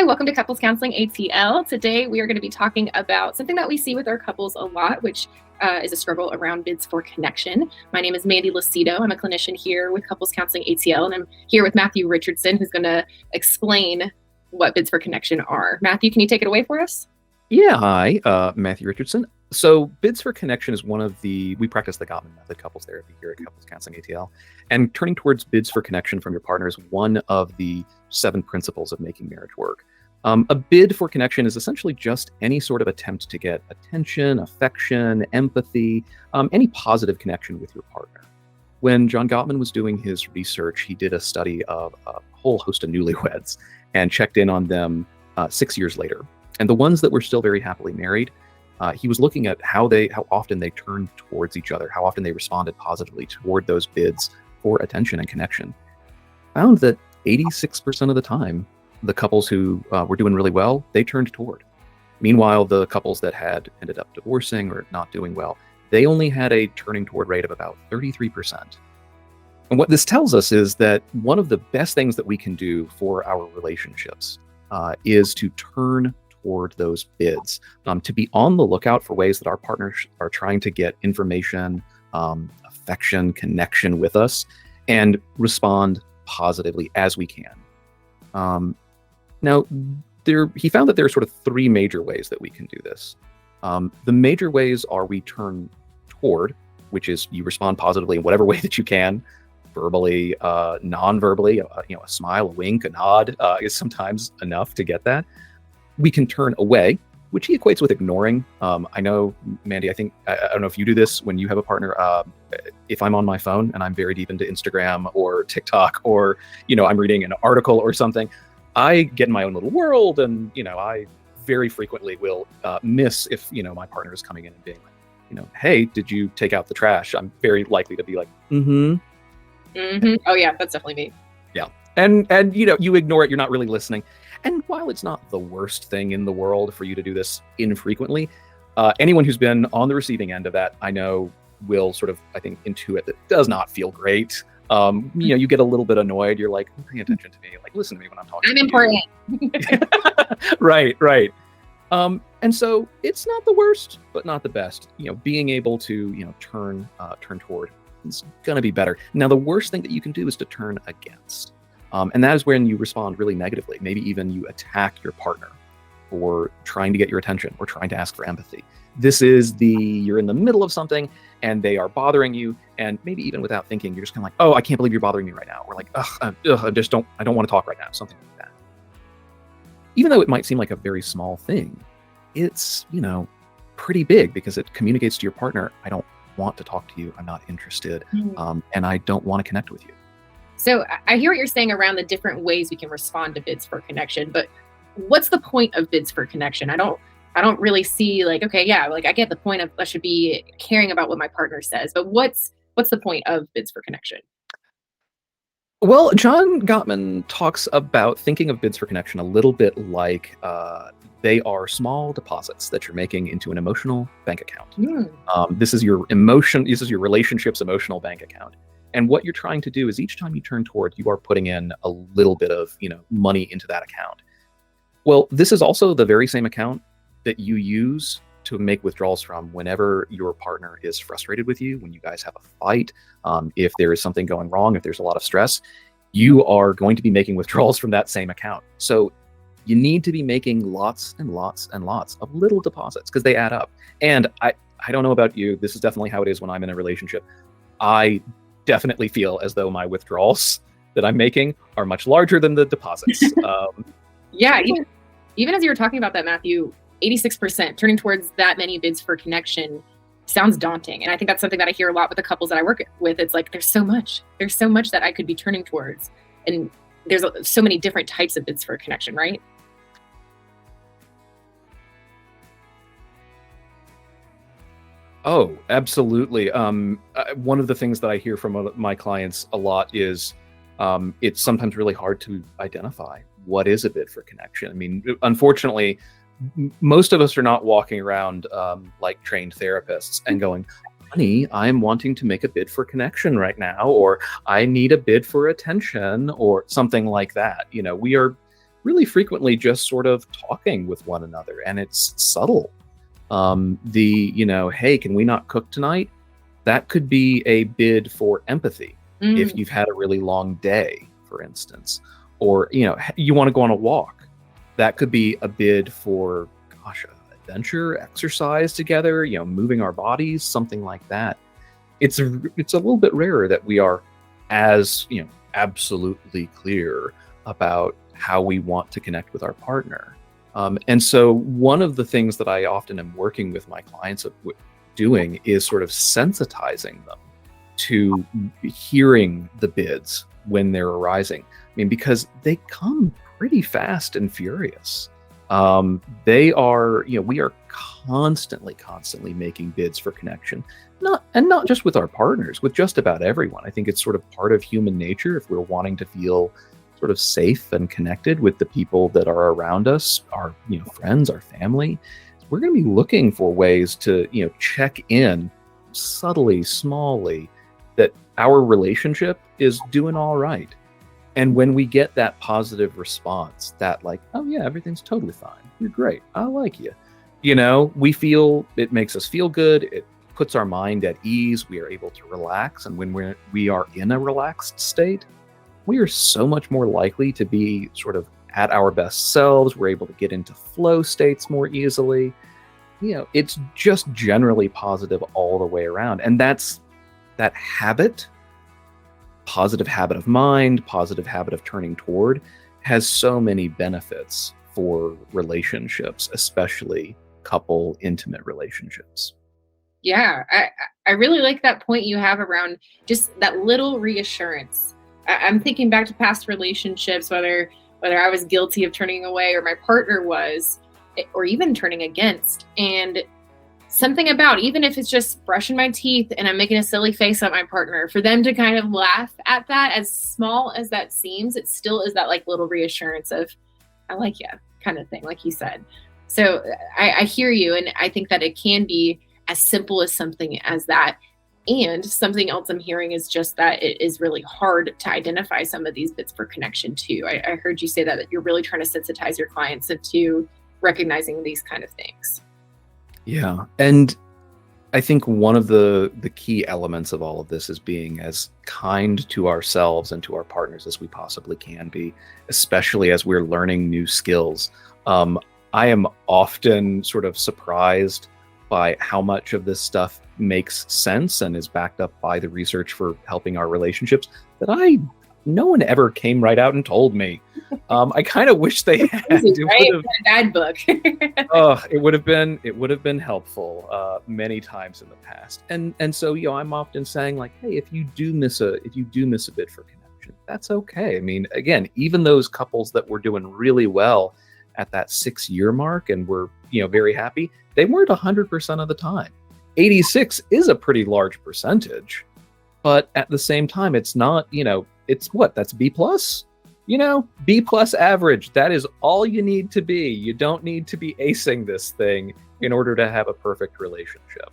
Hi, welcome to Couples Counseling ATL. Today we are going to be talking about something that we see with our couples a lot, which is a struggle around bids for connection. My name is Mandy Lucido. I'm a clinician here with Couples Counseling ATL, and I'm here with Matthew Richardson, who's going to explain what bids for connection are. Matthew, can you take it away for us? Yeah, hi, Matthew Richardson. So bids for connection is we practice the Gottman method couples therapy here at Couples Counseling ATL. And turning towards bids for connection from your partner is one of the 7 principles of making marriage work. A bid for connection is essentially just any sort of attempt to get attention, affection, empathy, any positive connection with your partner. When John Gottman was doing his research, he did a study of a whole host of newlyweds and checked in on them 6 years later. And the ones that were still very happily married, he was looking at how often they turned towards each other, how often they responded positively toward those bids for attention and connection. Found that 86% of the time, the couples who were doing really well, they turned toward. Meanwhile, the couples that had ended up divorcing or not doing well, they only had a turning toward rate of about 33%. And what this tells us is that one of the best things that we can do for our relationships is to turn toward those bids, to be on the lookout for ways that our partners are trying to get information, affection, connection with us, and respond positively as we can. Now, he found that there are sort of 3 major ways that we can do this. The major ways are we turn toward, which is you respond positively in whatever way that you can, verbally, non-verbally, a smile, a wink, a nod is sometimes enough to get that. We can turn away, which he equates with ignoring. I know, Mandy, I don't know if you do this when you have a partner. If I'm on my phone and I'm very deep into Instagram or TikTok, or, I'm reading an article or something, I get in my own little world, and, I very frequently will miss if, my partner is coming in and being like, hey, did you take out the trash? I'm very likely to be like, mm-hmm. Mm-hmm. Oh yeah, that's definitely me. Yeah. And you ignore it. You're not really listening. And while it's not the worst thing in the world for you to do this infrequently, anyone who's been on the receiving end of that, I know, will sort of, I think, intuit that it does not feel great. You get a little bit annoyed. You're like, pay attention to me. Like, listen to me when I'm talking. I'm important. Right. And so it's not the worst, but not the best. Being able to, turn toward is going to be better. Now, the worst thing that you can do is to turn against. And that is when you respond really negatively. Maybe even you attack your partner for trying to get your attention or trying to ask for empathy. This is you're in the middle of something and they are bothering you. And maybe even without thinking, you're just kind of like, oh, I can't believe you're bothering me right now. Or like, I don't want to talk right now. Something like that. Even though it might seem like a very small thing, it's, pretty big because it communicates to your partner, I don't want to talk to you. I'm not interested. And I don't want to connect with you. So I hear what you're saying around the different ways we can respond to bids for connection, but what's the point of bids for connection? I don't really see like, okay, yeah, like I get the point of I should be caring about what my partner says, but what's the point of bids for connection? Well, John Gottman talks about thinking of bids for connection a little bit like they are small deposits that you're making into an emotional bank account. This is your relationship's emotional bank account. And what you're trying to do is each time you turn toward, you are putting in a little bit of, money into that account. Well, this is also the very same account that you use to make withdrawals from whenever your partner is frustrated with you, when you guys have a fight, if there is something going wrong, if there's a lot of stress, you are going to be making withdrawals from that same account. So you need to be making lots and lots and lots of little deposits because they add up. And I don't know about you, this is definitely how it is when I'm in a relationship. I definitely feel as though my withdrawals that I'm making are much larger than the deposits. Yeah, even as you were talking about that, Matthew, 86% turning towards that many bids for connection sounds daunting. And I think that's something that I hear a lot with the couples that I work with. It's like, there's so much that I could be turning towards. And there's so many different types of bids for connection, right? Oh, absolutely. One of the things that I hear from my clients a lot is it's sometimes really hard to identify what is a bid for connection. I mean, unfortunately, most of us are not walking around like trained therapists and going, honey, I'm wanting to make a bid for connection right now, or I need a bid for attention, or something like that. We are really frequently just sort of talking with one another, and it's subtle. Hey, can we not cook tonight? That could be a bid for empathy if Mm. you've had a really long day, for instance, or, you want to go on a walk. That could be a bid for, gosh, adventure, exercise together, moving our bodies, something like that. It's a little bit rarer that we are as, absolutely clear about how we want to connect with our partner. And so one of the things that I often am working with my clients doing is sort of sensitizing them to hearing the bids when they're arising. I mean, because they come pretty fast and furious. We are constantly making bids for connection, not just with our partners, with just about everyone. I think it's sort of part of human nature. If we're wanting to feel sort of safe and connected with the people that are around us, our friends, our family, we're going to be looking for ways to check in subtly, smallly, that our relationship is doing all right. And when we get that positive response, that like, oh yeah, everything's totally fine, you're great, I like you, we feel, it makes us feel good. It puts our mind at ease. We are able to relax, and when we are in a relaxed state, we are so much more likely to be sort of at our best selves. We're able to get into flow states more easily. It's just generally positive all the way around. And that's that positive habit of mind, positive habit of turning toward, has so many benefits for relationships, especially couple intimate relationships. Yeah, I really like that point you have around just that little reassurance. I'm thinking back to past relationships, whether I was guilty of turning away or my partner was, or even turning against. And something about, even if it's just brushing my teeth and I'm making a silly face at my partner, for them to kind of laugh at that, as small as that seems, it still is that like little reassurance of, I like you kind of thing, like you said. So I hear you. And I think that it can be as simple as something as that. And something else I'm hearing is just that it is really hard to identify some of these bits for connection too. I heard you say that you're really trying to sensitize your clients into recognizing these kind of things. Yeah. And I think one of the key elements of all of this is being as kind to ourselves and to our partners as we possibly can be, especially as we're learning new skills. I am often sort of surprised by how much of this stuff makes sense and is backed up by the research for helping our relationships that no one ever came right out and told me. I kind of wish they had. Easy, right? A bad book. It would have been helpful many times in the past. And so I'm often saying like, hey, if you do miss a bid for connection, that's okay. I mean, again, even those couples that were doing really well at that 6-year mark and were very happy, they weren't 100% of the time. 86 is a pretty large percentage, but at the same time, it's not, it's what? That's B plus? B plus average. That is all you need to be. You don't need to be acing this thing in order to have a perfect relationship.